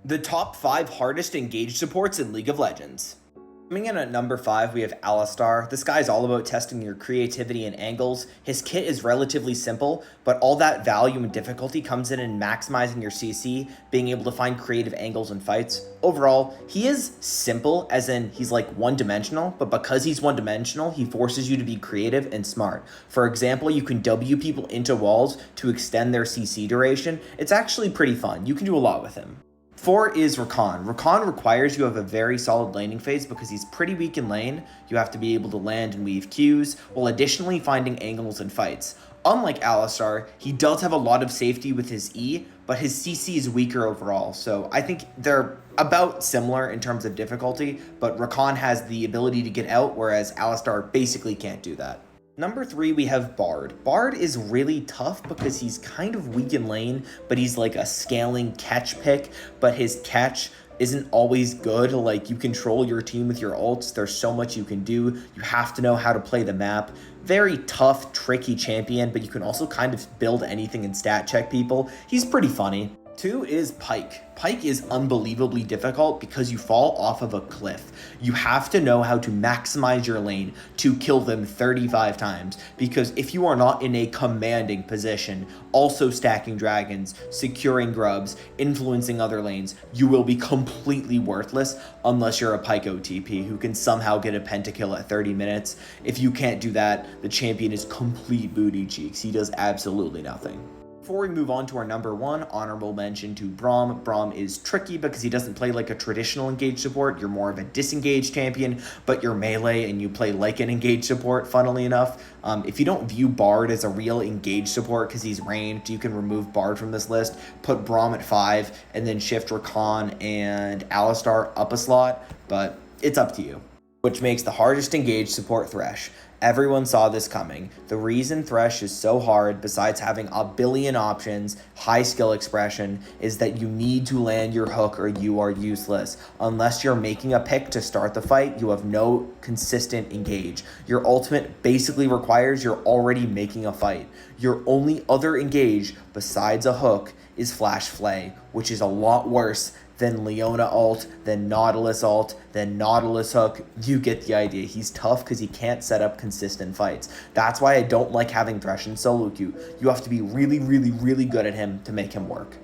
The top 5 hardest engaged supports in League of Legends. Coming in at number 5, we have Alistar. This guy is all about testing your creativity and angles. His kit is relatively simple, but all that value and difficulty comes in maximizing your CC, being able to find creative angles in fights. Overall, he is simple, as in he's like one-dimensional, but because he's one-dimensional, he forces you to be creative and smart. For example, you can W people into walls to extend their CC duration. It's actually pretty fun. You can do a lot with him. 4 is Rakan. Rakan requires you have a very solid laning phase because he's pretty weak in lane. You have to be able to land and weave Qs, while additionally finding angles in fights. Unlike Alistar, he does have a lot of safety with his E, but his CC is weaker overall. So I think they're about similar in terms of difficulty, but Rakan has the ability to get out, whereas Alistar basically can't do that. Number 3, we have Bard. Bard is really tough because he's kind of weak in lane, but he's like a scaling catch pick, but his catch isn't always good. Like, you control your team with your ults. There's so much you can do. You have to know how to play the map. Very tough, tricky champion, but you can also kind of build anything and stat check people. He's pretty funny. 2 is Pyke. Pyke is unbelievably difficult because you fall off of a cliff. You have to know how to maximize your lane to kill them 35 times, because if you are not in a commanding position, also stacking dragons, securing grubs, influencing other lanes, you will be completely worthless unless you're a Pyke OTP who can somehow get a pentakill at 30 minutes. If you can't do that, the champion is complete booty cheeks. He does absolutely nothing. Before we move on to our number 1, honorable mention to Braum. Braum is tricky because he doesn't play like a traditional engaged support. You're more of a disengaged champion, but you're melee and you play like an engaged support, funnily enough. If you don't view Bard as a real engaged support because he's ranged, you can remove Bard from this list, put Braum at 5, and then shift Rakan and Alistar up a slot, but it's up to you. Which makes the hardest engaged support Thresh. Everyone saw this coming. The reason Thresh is so hard, besides having a billion options, high skill expression, is that you need to land your hook or you are useless. Unless you're making a pick to start the fight, you have no consistent engage. Your ultimate basically requires you're already making a fight. Your only other engage besides a hook is Flash Flay, which is a lot worse than Leona ult, then Nautilus ult, then Nautilus hook. You get the idea. He's tough because he can't set up consistent fights. That's why I don't like having Thresh in solo queue. You have to be really, really, really good at him to make him work.